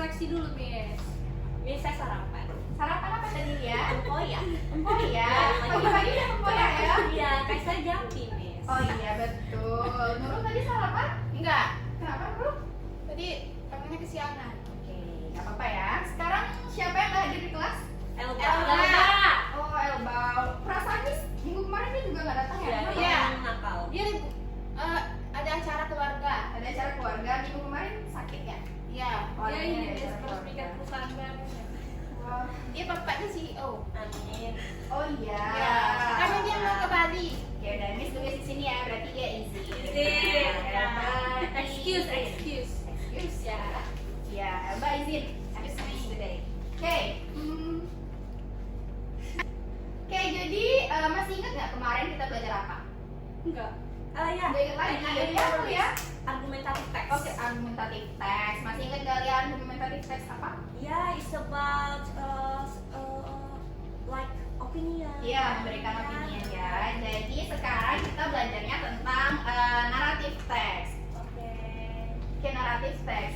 seleksi dulu, Miss. Miss, saya sarapan. Sarapan apa tadi ya? Tempoyak. Tempoyak. Pagi-pagi udah tempoyak ya? Iya, kayak saya Jambi, Miss. Oh iya betul. Nurul tadi sarapan? Enggak. Kenapa Nurul? Tadi tangannya kesiangan. Oke, nggak apa-apa ya. Sekarang siapa yang nggak hadir di kelas? Elba. Elba. Oh Elba. Perasaan Miss minggu kemarin dia juga nggak datang ya? Iya, Kenapa? dia nakal. Dia ada acara keluarga. Ada acara keluarga minggu kemarin sakit ya? Iya, Oh, dia iya, ini ada Miss acara peresmikan keluarga. perusahaan baru. Wah. Dia bapaknya CEO. Amin. Oh iya. Ya. Karena dia mau ke Bali. Ya udah Miss tulis di sini ya, berarti dia easy. Izin. Elba. Excuse. Excuse ya. Ya, Elba izin. Habis Miss today. Oke. Oke, jadi masih ingat nggak kemarin kita belajar apa? Enggak. Ya. Udah ingat lagi? Iya, apa ya? Argumentative text. Oke, argumentative text. Masih ingat kalian argumentative text apa? Yeah, it's about like opinion. Iya, memberikan opinion ya. Jadi sekarang kita belajarnya tentang narrative text. Oke. Oke, narrative text.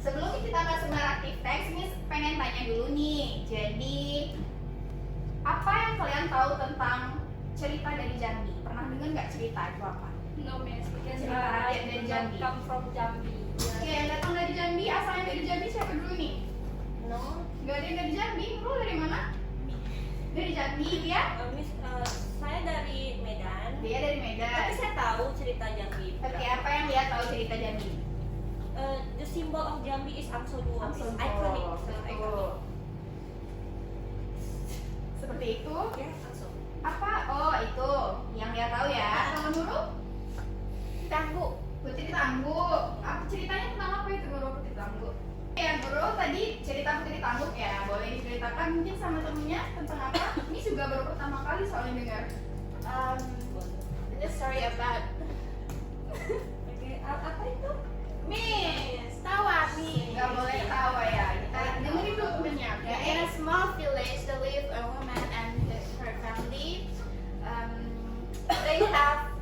Sebelum kita masuk narrative text, Miss pengen tanya dulu nih. Jadi, apa yang kalian tahu tentang cerita dari Jambi? Pernah dengar nggak cerita itu apa? No, Miss. Because Cerita rakyat dari Jambi. come from Jambi. Oke, yang datang dari Jambi, asalnya dari Jambi siapa dulu nih? No. Gak ada yang dari Jambi, lu dari mana? Dari Jambi, ya? Miss, saya dari Medan. Dia dari Tapi Medan. saya tahu cerita Jambi. Oke, apa yang dia tahu cerita Jambi? The symbol of Jambi is Angso 2. Langsung It's iconic. Betul. Seperti itu. Ya, Angso. Apa? Oh, itu yang dia tahu ya. Kalau Nurul? Tangguh. Putri Tangguh. Apa ceritanya tentang apa itu Nurul Putri Tangguh? Ya, Nurul tadi cerita Putri Tangguh ya. Boleh diceritakan mungkin sama temennya tentang apa? Ini juga baru pertama kali soalnya dengar. The story about Oke, apa itu? Miss. Tawa, Miss. Nggak boleh tawa ya. Kita dengerin dulu temennya. Oke. In a small village, there live a woman and her family. They have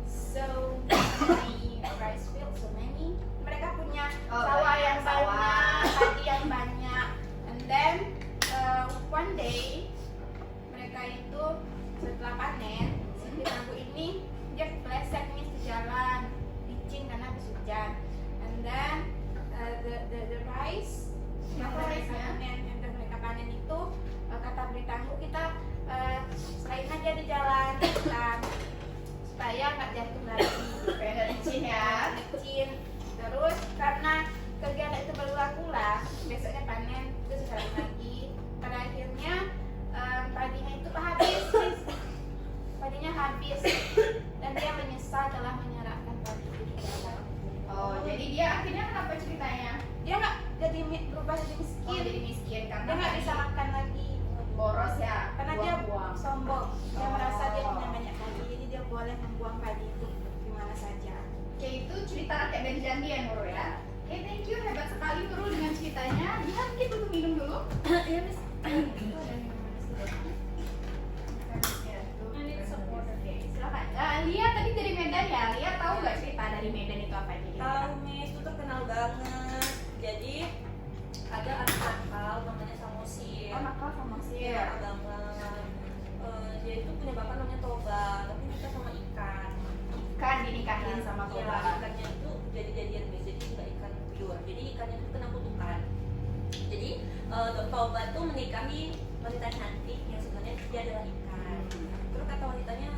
so many rice fields, so many. Mereka punya Oh, sawah banyak yang sawah. banyak, padi yang banyak. And then one day mereka itu setelah panen, si tangguh ini dia kepleset nih di jalan, licin karena habis hujan. And then the rice yang Rice-nya? mereka panen itu kata beli tangguh kita selain aja di jalan kita supaya nggak jatuh lagi Supaya nggak licin ya. licin. Terus karena kegiatan itu berulang-ulang, besoknya panen terus jalan lagi. Pada akhirnya padinya itu habis, padinya habis dan dia menyesal telah menyerahkan padi itu di jalan. Oh, jadi dia akhirnya kenapa ceritanya? Dia nggak jadi berubah jadi Oh, miskin, jadi miskin karena dia nggak bisa tadi makan lagi boros ya. karena dia buang-buang. sombong. Dia Oh. merasa dia punya banyak padi, jadi dia boleh membuang padi itu di mana saja. Oke, itu cerita rakyat dari Jambi ya Nurul ya. Oke, thank you, hebat sekali Nurul dengan ceritanya. Dia mungkin butuh minum dulu. Iya, Miss. Itu ada minuman setidaknya. Ya, tuh. I need some water. Oke, silakan. Lia tadi dari Medan ya. Lia tahu nggak cerita dari Medan itu apa aja? Tahu, Miss, itu terkenal banget. Jadi ada anak nakal namanya Samosir. Oh, nakal sama sih. Iya, nakal banget. Dia itu punya bapak namanya Toba, tapi nikah sama ikan. Ikan dinikahin sama Iya, Toba. ikannya itu jadi-jadian, Miss. Jadi nggak ikan pure. Jadi ikannya itu kena kutukan. Jadi Toba tuh menikahi wanita cantik yang sebenarnya dia adalah ikan. Terus kata wanitanya,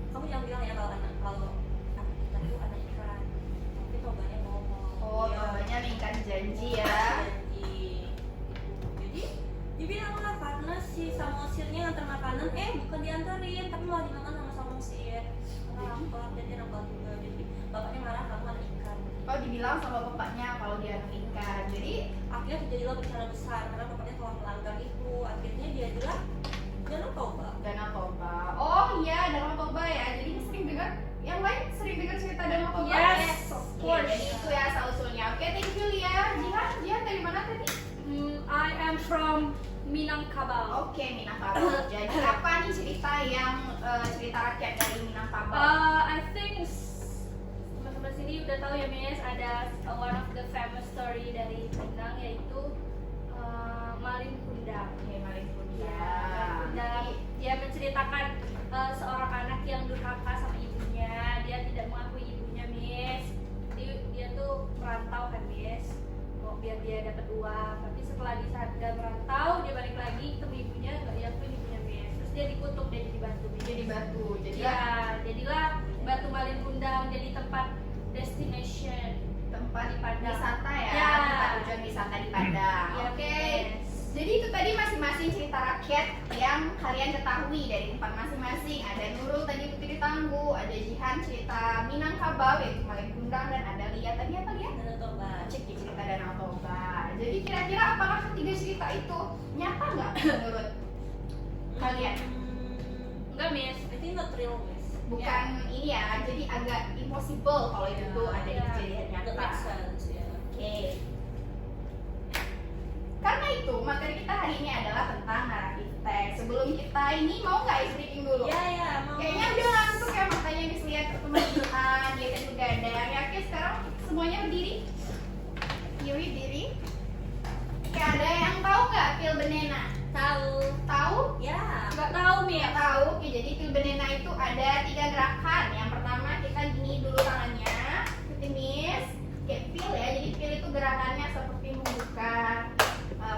kamu jangan bilang ya kalau anak kita itu anak ikan. Tapi Tobanya ngomong. Oh, Iya. Tobanya mengingkari janji ya. Janji. Jadi dibilang lah karena si Samosirnya nganter makanan, bukan dianterin, tapi malah dimakan sama Samosir. Lapar, jadi nakal juga. Jadi bapaknya marah kamu anak ikan. Oh, dibilang sama bapaknya kalau dia anak ikan. Jadi Akhirnya terjadilah bencana besar karena bapaknya telah melanggar itu. Akhirnya dia bilang Danau Toba. Danau Toba. Oh iya, Danau Toba ya. Jadi sering dengar yang lain sering dengar cerita Danau Toba. Yes, of Oke, course. jadi itu ya asal usulnya. Oke, thank you Lia. Jihan dari mana tadi? I am from Minangkabau. Oke, Minangkabau. Jadi apa nih cerita yang cerita rakyat dari Minangkabau? I think teman-teman sini pasti udah tahu ya Miss, ada one of the famous story dari Kundang yaitu Malin Kundang. Oke, Malin Ya, Kundang. Kundang dia menceritakan seorang anak yang durhaka sama ibunya. Dia tidak mengakui ibunya Miss. Dia tuh merantau kan Miss, mau biar dia dapat uang. Tapi setelah di saat dia merantau, dia balik lagi ketemu ibunya, nggak diakui ibunya Miss. Terus dia dikutuk, dia jadi batu Miss. Jadi batu. Jadi Ya, jadilah Batu Malin Kundang jadi tempat destination tempat di Padang. wisata ya, Ya. tempat tujuan wisata di Padang. Ya, Oke. Miss. Jadi itu tadi masing-masing cerita rakyat yang kalian ketahui dari tempat masing-masing. Ada Nurul tadi Putri Tangguh, ada Jihan cerita Minangkabau yaitu Malin Kundang, dan ada Lia tadi apa Lia? Danau Toba. Cek di cerita Danau Toba. Jadi kira-kira apakah ketiga cerita itu nyata nggak menurut kalian? Enggak Miss. I think not real, Miss. Bukan ini ya, jadi agak impossible kalau itu tuh ada di Ya. kejadian That nyata. makes sense, ya. Oke. Karena itu materi kita hari ini adalah tentang naratif teks. Sebelum kita ini mau nggak ice breaking dulu? Ya, ya, mau. Kayaknya udah ngantuk ya, makanya bisa lihat pertemuan, lihat yang begadang. Ya oke, sekarang semuanya berdiri. Yuri berdiri. Oke, ada yang tahu nggak pil benena? Tahu. Tahu? Ya. Enggak tahu Miss. Nggak tahu. Oke, jadi pil benena itu ada 3 gerakan. Yang pertama kita gini dulu tangannya, seperti Miss. Kayak pil ya. Jadi pil itu gerakannya seperti membuka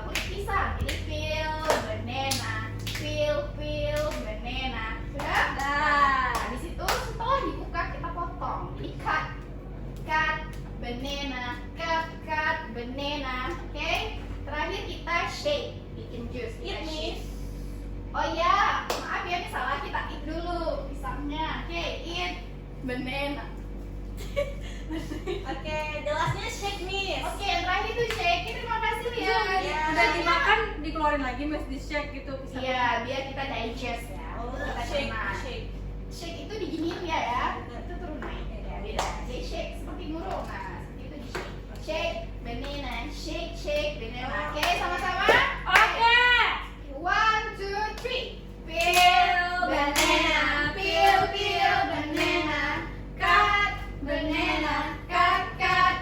kulit pisang. Jadi pil benena, pil benena. Sudah? Dah. Habis itu setelah dibuka kita potong. Jadi cut banana, cut banana. Oke. Terakhir kita shake, bikin jus. Kita Eat, shake. Miss. Oh ya, maaf ya, ini salah, kita eat dulu pisangnya. Oke, eat banana. Oke, the lastnya shake, Miss. Oke, yang terakhir itu shake. Terima kasih ya. Ya. Udah dimakan, dikeluarin lagi Miss, di shake gitu pisang. Iya, biar kita digest ya. Oh, Kita shake, cerna. shake. Shake itu diginiin ya. Itu turun naik ya. Beda. Jadi shake seperti nurul. Nah, seperti itu di shake. Shake banana, shake banana. Oke, sama-sama. Oke. 1, 2, 3. Peel banana, peel banana, cut banana, cut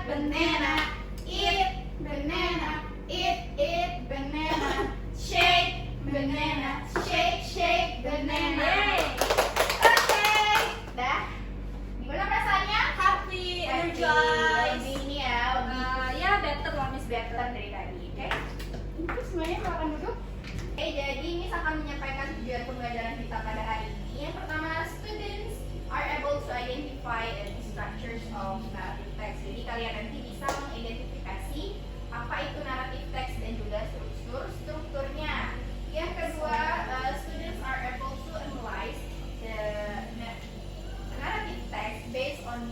banana, eat banana, eat banana, shake banana, shake banana. Yeay. Oke, dah. Gimana perasaannya? Happy, energized. Lebih ini ya, lebih Ya better lah Miss, better dari tadi, oke? Itu semuanya silakan duduk. Oke, jadi ini akan menyampaikan tujuan pembelajaran kita pada hari ini. Yang pertama, students are able to identify the structures of narrative text. Jadi kalian nanti bisa mengidentifikasi apa itu narrative text dan juga strukturnya. Yang kedua, students are able to analyze the narrative text based on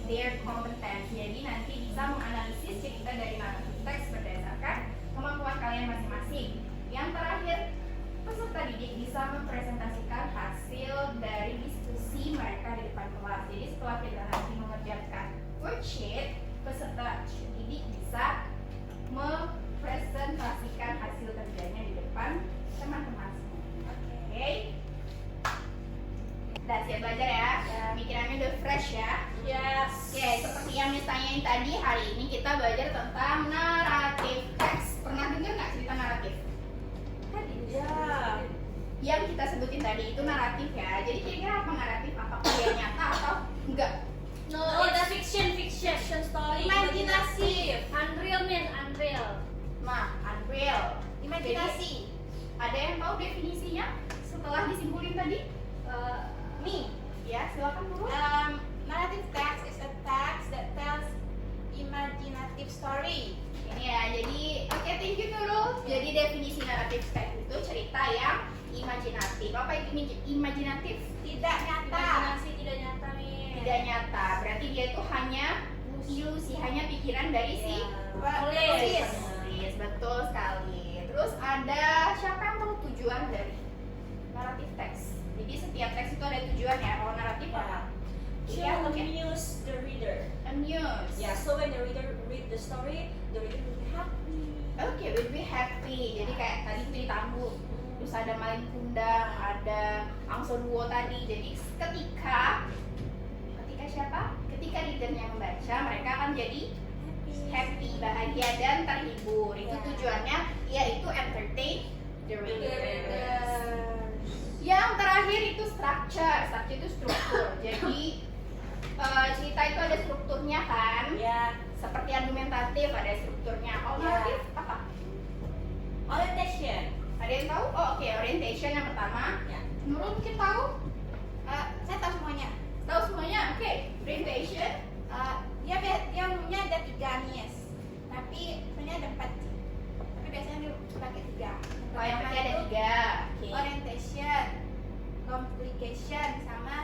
their competence. Jadi nanti bisa menganalisis cerita dari narrative text berdasarkan kemampuan kalian masing-masing. Yang terakhir, peserta didik bisa mempresentasikan hasil dari diskusi mereka di depan kelas. Jadi setelah kita nanti mengerjakan worksheet, peserta didik bisa mempresentasikan hasil kerjanya di depan teman-teman semua. Oke. Udah siap belajar ya? Pikirannya udah fresh ya? Yes. Oke, seperti yang Miss tanyain tadi, hari ini kita belajar tentang naratif teks. Pernah dengar nggak cerita naratif? Ya. Yang kita sebutin tadi itu naratif ya. Jadi kira-kira apa naratif? Apakah dia nyata atau enggak? No, it's fiction story. Imajinasi. Unreal Miss, unreal. Nah, unreal. Imajinasi. Ada yang tahu definisinya setelah disimpulin tadi? Me. Ya, silakan dulu. Narrative text is a text that tells imaginative story. Ini ya, jadi oke, thank you Nurul. Jadi definisi naratif teks itu cerita yang imajinatif. Apa itu imajinatif? Tidak nyata. Imajinasi tidak nyata Miss. Tidak nyata. Berarti dia itu hanya ilusi, hanya pikiran dari si Penulis. penulis. Betul sekali. Terus ada siapa yang tahu tujuan dari naratif teks? Jadi setiap teks itu ada tujuan ya. Kalau naratif apa? To Ya, oke. amuse the reader. Amuse. Yeah, so when the reader read the story, the reader will be happy. Oke, will be happy. Jadi kayak tadi Putri Tangguh, terus ada Malin Kundang, ada Angso Duo tadi. Jadi ketika siapa? Ketika readernya membaca orang jadi happy, bahagia dan terhibur. Itu Ya. tujuannya, yaitu entertain the Iya. readers. Yang terakhir itu structure. Structure itu struktur. Jadi cerita itu ada strukturnya kan? Ya, Seperti argumentatif ada strukturnya. Kalau Ya. naratif apa? orientation. Ada yang tahu? Oh, oke, orientation yang pertama. Ya. Nurul mungkin tahu? Saya tahu semuanya. Tahu semuanya? Oke, orientation. Dia umumnya ada 3 nis, tapi sebenarnya ada 4 sih. Tapi biasanya dia pakai 3. Oh, yang pasti ada 3. Oke. Orientation, complication, sama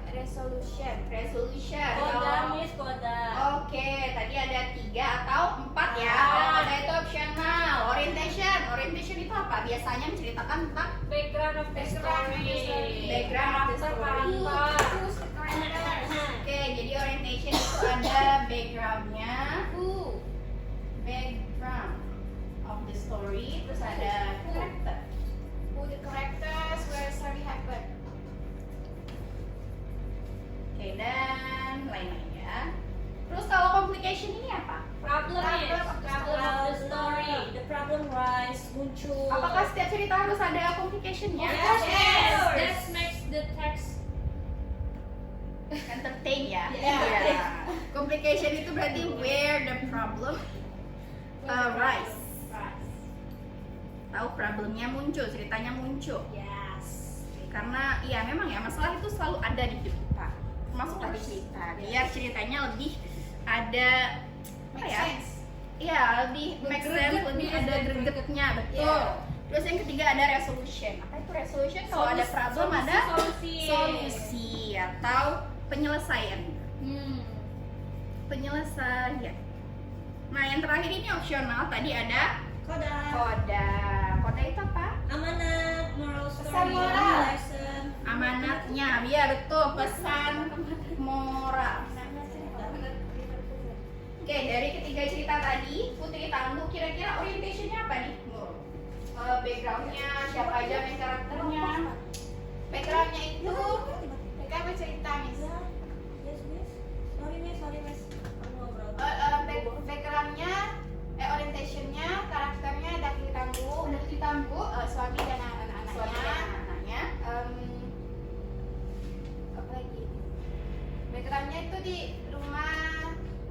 resolution. Resolution. Koda, Oh. Miss, koda. Oke, tadi ada 3 atau 4 ya. Ah. Kalau ada itu optional. Orientation. Orientation itu apa? Biasanya menceritakan tentang Background of the story. Background of the story. Who's the character? Oke, jadi orientation itu ada backgroundnya, background of the story, terus ada character. Who the characters, where story happen. Oke, dan lain-lainnya. Terus kalau complication ini apa? Problem is problem of the story. The problem rise, muncul. Apakah setiap cerita harus ada complicationnya? Yes, that makes the text Entertain ya. Yeah. Iya. Complication itu berarti where the problem rise. Tahu problemnya muncul, ceritanya muncul. yes. Karena ya memang ya masalah itu selalu ada di hidup kita. Termasuk tadi cerita. Biar ceritanya lebih ada apa Make ya? sense. Iya, lebih make sense, lebih ada gregetnya, betul. Iya. Terus yang ketiga ada resolution. Apa itu resolution? Kalau ada problem ada solusi atau penyelesaian. Penyelesaian. Nah, yang terakhir ini opsional. Tadi ada Koda. koda. Koda itu apa? Amanat, moral Pesan story, moral. lesson. Amanatnya. Iya, betul, pesan moral. Oke, dari ketiga cerita tadi, Putri Tangguh kira-kira orientationnya apa nih? Backgroundnya, siapa aja main karakternya? Backgroundnya itu mereka bercerita Miss. Yes, Miss. Sorry, Miss. Aku ngobrol. Backgroundnya, orientationnya, karakternya Davi Tangguh, suami dan Suami anak-anaknya. dan anaknya. Apa lagi? Backgroundnya itu di rumah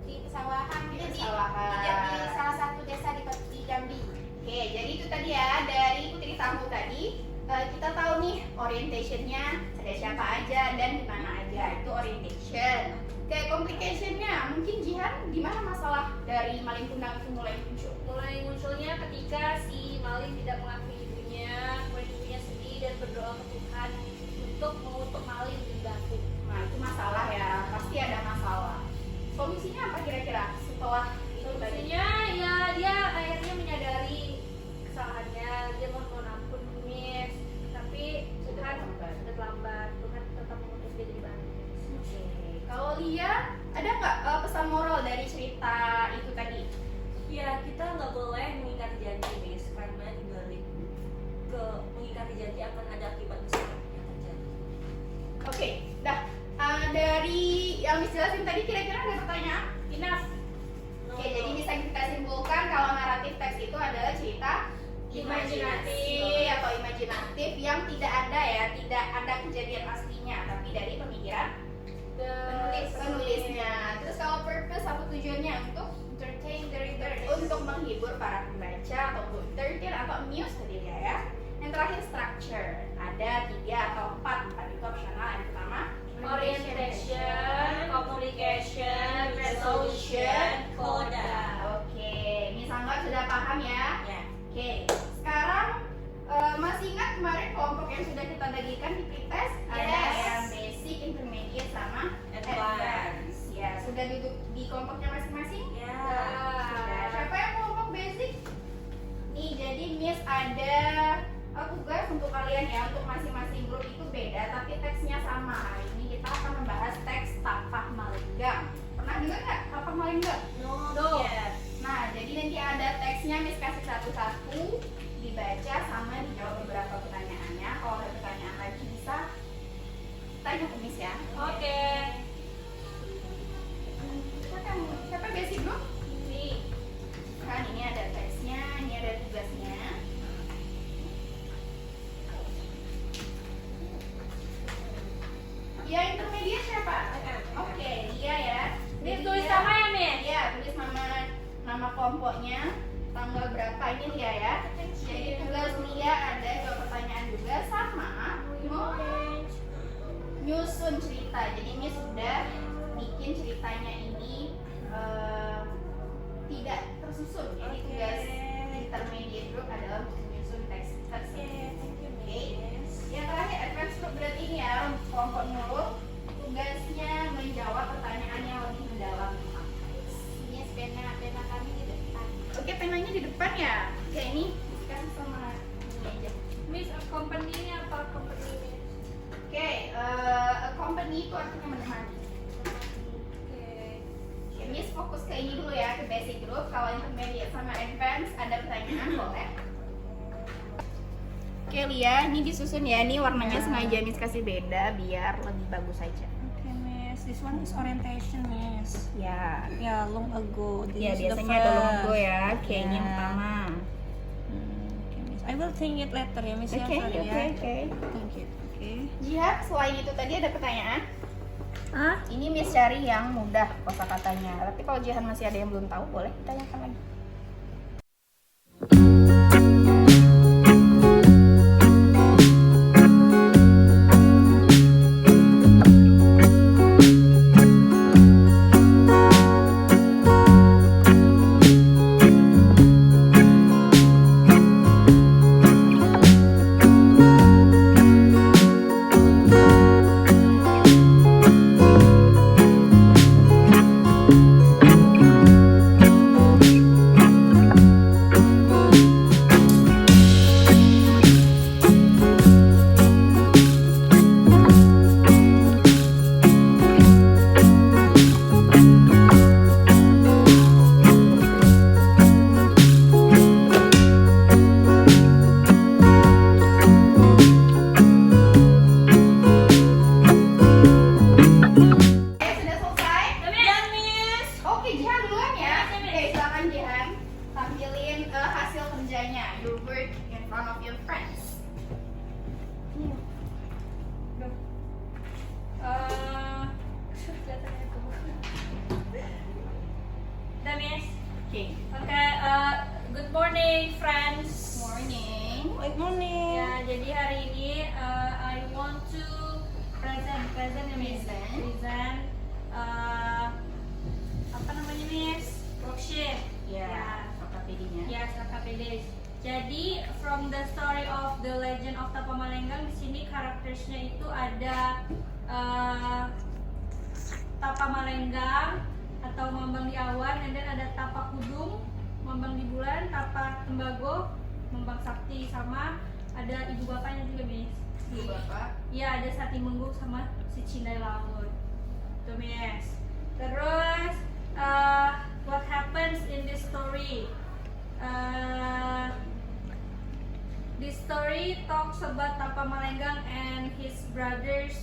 di pesawahan, Di jadi pesawahan. di salah satu desa di Jambi. Oke, jadi itu tadi ya dari Putri Tangguh tadi. Kita tahu nih orientationnya ada siapa aja dan di mana aja, itu orientation. Oke, complicationnya mungkin Jihan gimana masalah dari maling kundang itu mulai muncul? Mulai munculnya ketika si maling tidak mengakui ibunya, kemudian ibunya sedih dan berdoa ke Tuhan untuk mengutuk maling di batu. Nah itu masalah ya, pasti ada masalah. Solusinya apa kira-kira setelah itu tadi? Solusinya ya dia akhirnya menyadari kesalahannya, dia mohon ampun Miss, tapi Tuhan sudah terlambat, Tuhan tetap mengutus dia dari batu. Oke, kalau Lia ada nggak pesan moral dari cerita itu tadi? Ya, kita nggak boleh mengingkari janji, Miss, karena dibalik ke mengingkari janji akan ada akibat besar yang terjadi. Oke, dah dari yang dijelasin tadi kira-kira ada pertanyaan? Enough. Oke, jadi bisa kita simpulkan kalau naratif teks itu adalah cerita Imajinatif atau imajinatif yang tidak ada ya, tidak ada kejadian aslinya, tapi dari pemikiran penulisnya. Terus kalau purpose atau tujuannya untuk Entertain the readers. untuk menghibur para pembaca atau untuk entertain atau amuse tadi ya. Yang terakhir structure, ada 3 atau 4 itu opsional. Yang pertama orientation, communication, resolution, koda. Oke, Miss Angga sudah paham ya? Ya. Oke, sekarang masih ingat kemarin kelompok yang sudah kita bagikan di pretest? Ada Yes. yang basic, intermediate, sama Advance. Ya, sudah duduk di kelompoknya masing-masing? Ya. Sudah. Siapa yang kelompok basic? Nih, jadi Miss ada tugas untuk kalian ya, untuk masing-masing grup itu beda, tapi teksnya sama. Hari ini kita akan membahas teks Tapak Malinggang. Pernah dengar nggak Tapak Malinggang? No. Yes. Nah, jadi nanti ada teksnya Miss kasih satu-satu, dibaca sama dijawab beberapa pertanyaannya. Kalau ada pertanyaan lagi nama kelompoknya, tanggal berapa ini Lia ya. Jadi tugas Lia ada jawab pertanyaan juga sama nyusun cerita. Jadi ini sudah bikin ceritanya ini tidak tersusun. Jadi tugas intermediate group adalah menyusun teks tersebut. Oke. Yang terakhir advance group berarti ini ya untuk kelompok nurul tugasnya menjawab pertanyaan yang lebih mendalam tentang teks. Ini pena kami di depan. Oke, penanya di depan ya. Oke, ini kasih sama ini aja. Miss, company ini apa company ini? Oke, company itu artinya menemani. Oke, Miss fokus ke ini dulu ya, ke basic group. Kalau intermediate sama advance ada pertanyaan boleh. Oke Lia, ini disusun ya. Ini warnanya sengaja Miss kasih beda biar lebih bagus aja. Okay, Miss. This one is orientation, Miss. Ya. Yeah, long ago. Ya This is the biasanya ada first. logo ya. Kayaknya yang Yeah. pertama. Okay, Miss. I will think it later ya, Miss. Oke, ya, sorry ya. oke. Thank you. Okay. Jihad, selain itu tadi ada pertanyaan. Ah? Ini Miss cari yang mudah kosakatanya. Tapi kalau Jihan masih ada yang belum tahu, boleh ditanyakan lagi. Sudah selesai? Ya, Miss. Oke, Jihan duluan ya. Oke, Miss. Oke, silakan Jihan. Tampilin hasil kerjanya. Your work in front of your friends. Kelihatannya itu. Udah, Miss. Oke. Oke, good morning friends. Morning. Good morning. Ya, jadi hari ini I want to present ya, Miss. Present apa namanya, Miss? Worksheet. Ya, KPD-nya. Ya, KPD. Jadi from the story of the legend of Tapamalenggang, di sini karaktersnya itu ada Tapamalenggang atau Mambang di Awan, dan ada Tapak Kudung, Mambang di Bulan, Tapak Tembago, Mambang Sakti, sama ada ibu bapaknya juga, Miss. Ibu bapak. Iya, ada Sati Mengguk sama si Cindai Laut. Tuh, Miss. Terus what happens in this story? This story talks about Tapamalenggang and his brothers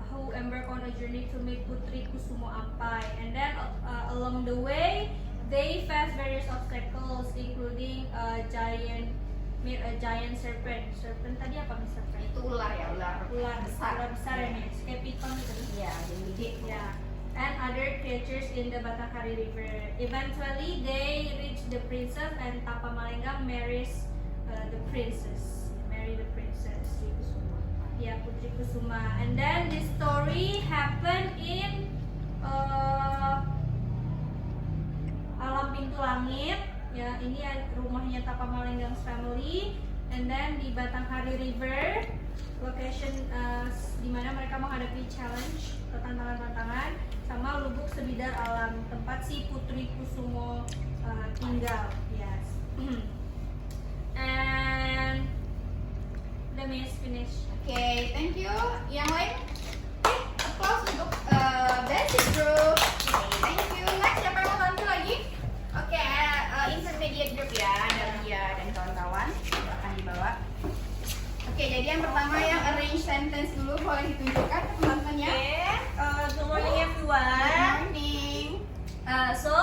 who embark on a journey to meet Putri Kusumo Ampai, and then along the way they face various obstacles, including a giant serpent. Serpent tadi apa, Miss? Serpent? Itu ular ya, Ular besar. besar ya, Miss. Kayak piton gitu. Ya, yang gede. Yeah, and other creatures in the Batanghari River. Eventually, they reach the princess, and Tapamalenggang marries the princess. Marry the princess. Yeah, Putri Kusuma. And then this story happened in Alam Pintu Langit. Ya, ini rumahnya Tapamalenggang family. And then di Batanghari River, location di mana mereka menghadapi challenge atau tantangan-tantangan, sama Lubuk Sebidar Alam, tempat si Putri Kusumo tinggal. Yes. And the Miss finish. Oke, thank you. Yang lain? Applause untuk basic group. Oke, thank you. Next, siapa yang mau tampil lagi? Oke, intermediate group ya, ada Lia dan kawan-kawan. Akan dibawa. Oke, jadi yang pertama yang arrange sentence dulu, boleh ditunjukkan ke teman-temannya. Good morning everyone. Good morning. So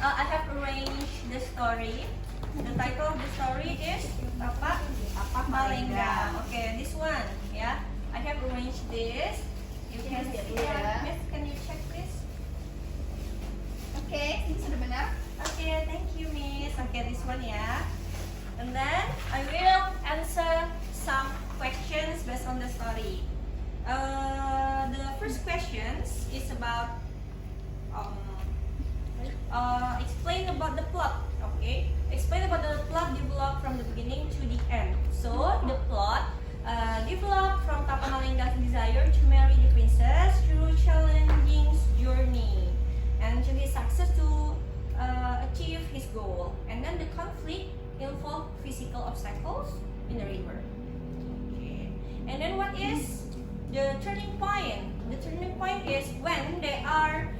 I have arranged the story. The title of the story is Tapamalenggang. Okay, this one, yeah. I have arranged this. You can Yes, see yeah. it. Miss, can you check please? Oke, ini sudah benar. Okay, thank you. about explain about the plot. Okay, explain about the plot developed from the beginning to the end. So the plot developed from Tapamalengga's desire to marry the princess through challenging journey and to his success to achieve his goal. And then the conflict involved physical obstacles in the river. Okay. And then what is the turning point? The turning point is when they are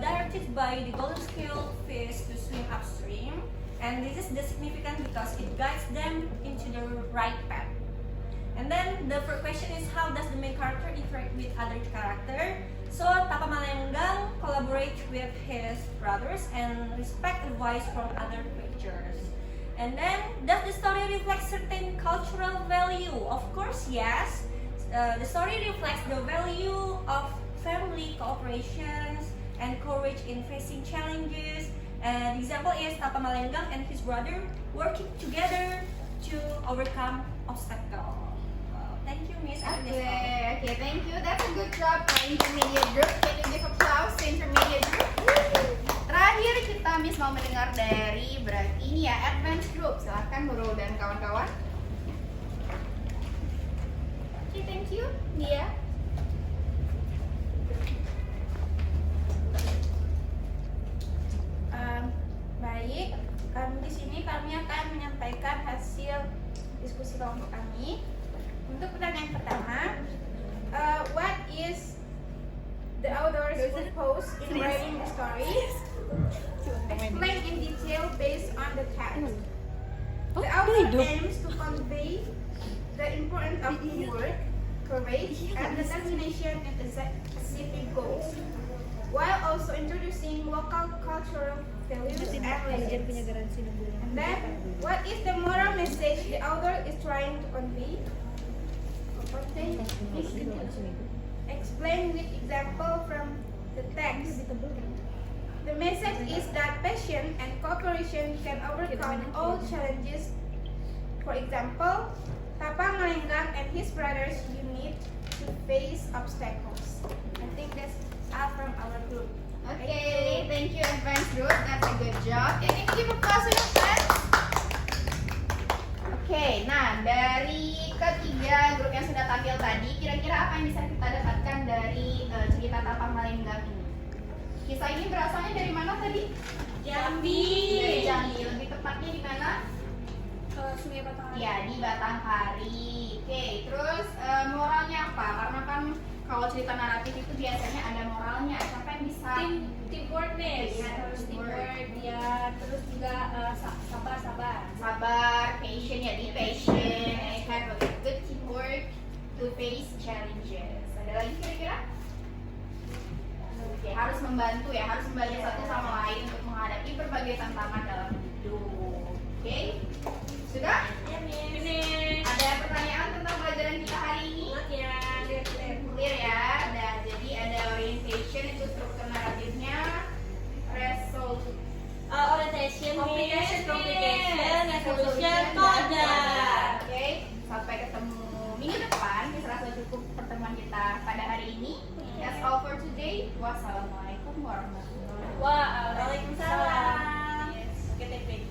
directed by the golden scale fish to swim upstream, and this is the significant because it guides them into the right path. And then the first question is, how does the main character interact with other character? So Tapamalenggang collaborates with his brothers and respect advice from other creatures. And then, does the story reflect certain cultural value? Of course, yes. The story reflects the value of family cooperation and courage in facing challenges. The example is Tapamalenggang and his brother working together to overcome obstacles. Thank you, Miss. Okay, thank you. That's a good job for intermediate group. Can you give applause to intermediate group? Terakhir kita Miss mau mendengar dari berarti ini ya advanced group. Silahkan Nurul dan kawan-kawan. Okay, thank you. Nia. Baik, di sini kami akan menyampaikan hasil diskusi kelompok kami. Untuk pertanyaan pertama, what is the author's purpose in writing the story? Explain in detail based on the text. The author aims to convey the importance of teamwork, courage, and determination in achieving goals, while also introducing local cultural values and legends. And then, what is the moral message the author is trying to convey? Explain with example from the text. The message is that passion and cooperation can overcome all challenges. For example, Tapamalenggang and his brothers unite to face obstacles. I think that's all from our group. Okay, thank you advanced group. That's a good job. Can you give applause to your friends? Oke, nah dari ketiga grup yang sudah tampil tadi, kira-kira apa yang bisa kita dapatkan dari cerita Tapamalenggang ini? Kisah ini berasalnya dari mana tadi? Jambi. Dari Jambi. Lebih tepatnya di mana? Sungai Batanghari. Ya, di Batanghari. Oke, terus moralnya apa? Karena kan kalau cerita naratif itu biasanya ada moralnya. Siapa yang bisa? Teamwork nih, Iya, harus teamwork. teamwork ya, terus juga sabar. Sabar, patient ya, be patient, and have a good teamwork to face challenges. Ada lagi kira-kira? Oke, harus membantu ya, harus membantu satu sama lain untuk menghadapi berbagai tantangan dalam hidup. Oke, sudah? Ya, Miss. Ini Ada pertanyaan tentang pelajaran kita hari ini? Ya, Clear ya, dan jadi ada orientation itu struktur naratifnya, orientation, Complication, resolution, kode. Oke, sampai ketemu minggu depan. Kita rasa cukup pertemuan kita pada hari ini. That's all for today. Wassalamualaikum warahmatullahi wabarakatuh. Waalaikumsalam. Yes. Oke, TP.